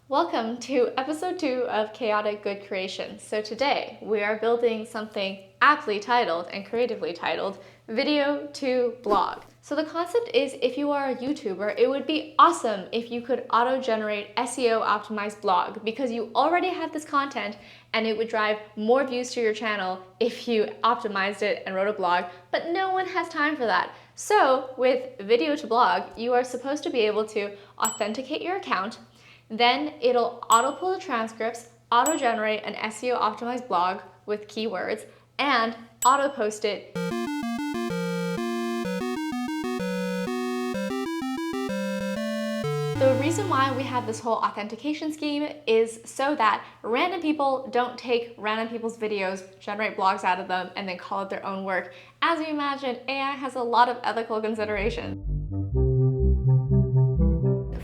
Welcome to episode 2 of Chaotic Good Creation. So today we are building something aptly titled and creatively titled Video to Blog. So the concept is, if you are a YouTuber, it would be awesome if you could auto-generate SEO-optimized blog, because you already have this content and it would drive more views to your channel if you optimized it and wrote a blog, but no one has time for that. So with Video to Blog, you are supposed to be able to authenticate your account. Then it'll auto-pull the transcripts, auto-generate an SEO-optimized blog with keywords, and auto-post it. The reason why we have this whole authentication scheme is so that random people don't take random people's videos, generate blogs out of them, and then call it their own work. As you imagine, AI has a lot of ethical considerations.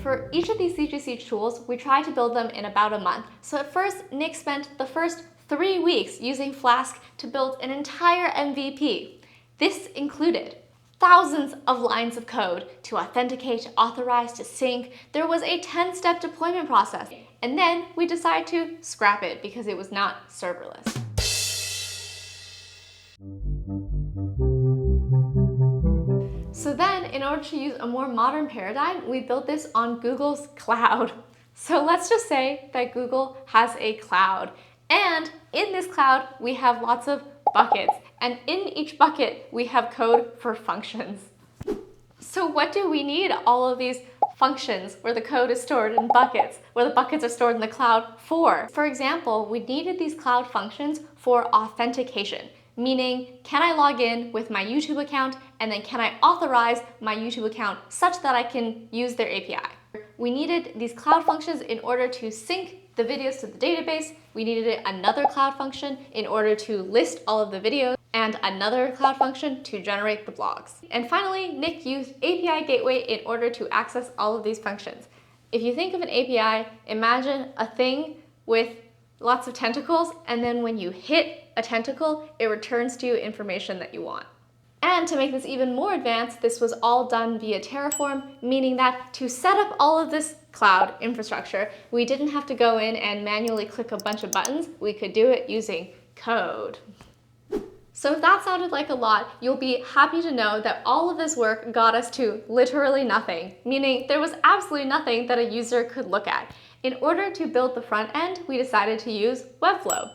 For each of these CGC tools, we try to build them in about a month. So at first, Nick spent the first 3 weeks using Flask to build an entire MVP. This included thousands of lines of code to authenticate, to authorize, to sync. There was a 10-step deployment process. And then we decided to scrap it because it was not serverless. So then, in order to use a more modern paradigm, we built this on Google's cloud. So let's just say that Google has a cloud. And in this cloud, we have lots of buckets. And in each bucket, we have code for functions. So what do we need all of these functions where the code is stored in buckets, where the buckets are stored in the cloud for? For example, we needed these cloud functions for authentication. Meaning, can I log in with my YouTube account, and then can I authorize my YouTube account such that I can use their API? We needed these cloud functions in order to sync the videos to the database. We needed another cloud function in order to list all of the videos, and another cloud function to generate the blogs. And finally, Nick used API Gateway in order to access all of these functions. If you think of an API, imagine a thing with lots of tentacles, and then when you hit a tentacle, it returns to you information that you want. And to make this even more advanced, this was all done via Terraform, meaning that to set up all of this cloud infrastructure, we didn't have to go in and manually click a bunch of buttons. We could do it using code. So if that sounded like a lot, you'll be happy to know that all of this work got us to literally nothing, meaning there was absolutely nothing that a user could look at. In order to build the front end, we decided to use Webflow.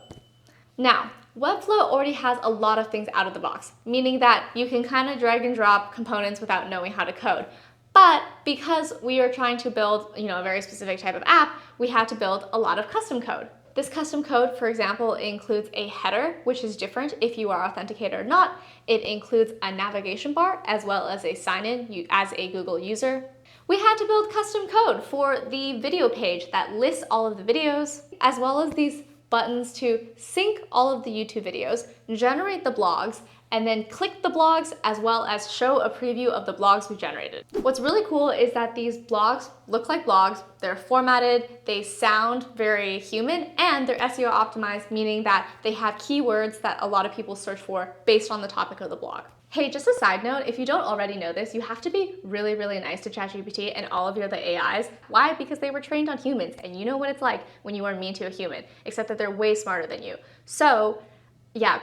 Now, Webflow already has a lot of things out of the box, meaning that you can kind of drag and drop components without knowing how to code. But because we are trying to build, a very specific type of app, we had to build a lot of custom code. This custom code, for example, includes a header, which is different if you are authenticated or not. It includes a navigation bar, as well as a sign-in as a Google user. We had to build custom code for the video page that lists all of the videos, as well as these buttons to sync all of the YouTube videos, generate the blogs, and then click the blogs, as well as show a preview of the blogs we generated. What's really cool is that these blogs look like blogs, they're formatted, they sound very human, and they're SEO optimized, meaning that they have keywords that a lot of people search for based on the topic of the blog. Hey, just a side note, if you don't already know this, you have to be really, really nice to ChatGPT and all of your other AIs. Why? Because they were trained on humans, and you know what it's like when you are mean to a human, except that they're way smarter than you. So, yeah,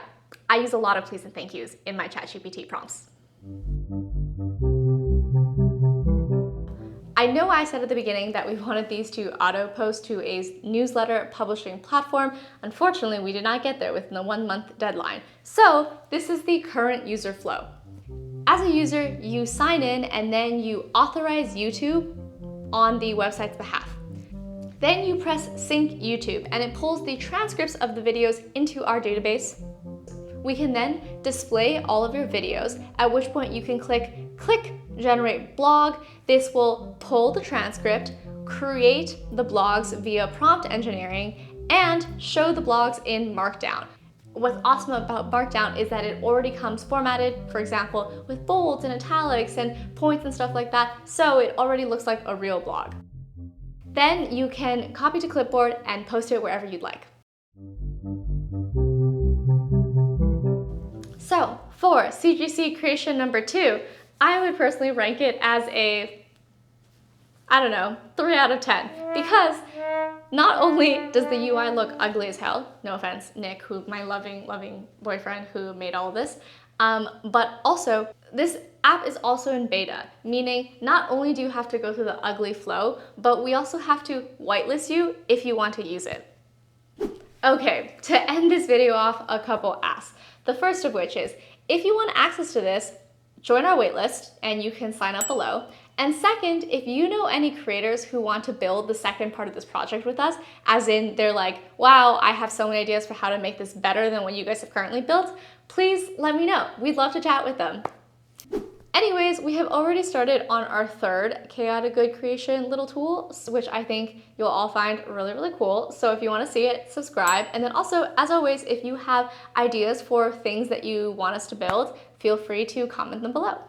I use a lot of please and thank yous in my ChatGPT prompts. I know I said at the beginning that we wanted these to auto-post to a newsletter publishing platform. Unfortunately, we did not get there within the 1-month deadline. So this is the current user flow. As a user, you sign in and then you authorize YouTube on the website's behalf. Then you press Sync YouTube and it pulls the transcripts of the videos into our database. We can then display all of your videos, at which point you can click Generate Blog. This will pull the transcript, create the blogs via prompt engineering, and show the blogs in Markdown. What's awesome about Markdown is that it already comes formatted, for example, with bolds and italics and points and stuff like that, so it already looks like a real blog. Then you can copy to clipboard and post it wherever you'd like. So for CGC creation number 2, I would personally rank it as a, 3 out of 10, because Not only does the UI look ugly as hell, no offense, Nick, who my loving boyfriend who made all of this, but also this app is also in beta, meaning not only do you have to go through the ugly flow, but we also have to whitelist you if you want to use it. Okay, to end this video off, a couple asks. The first of which is, if you want access to this, join our waitlist and you can sign up below. And second, if you know any creators who want to build the second part of this project with us, as in they're like, wow, I have so many ideas for how to make this better than what you guys have currently built, please let me know. We'd love to chat with them. Anyways, we have already started on our third chaotic good creation little tool, which I think you'll all find really, really cool. So if you want to see it, subscribe. And then also, as always, if you have ideas for things that you want us to build, feel free to comment them below.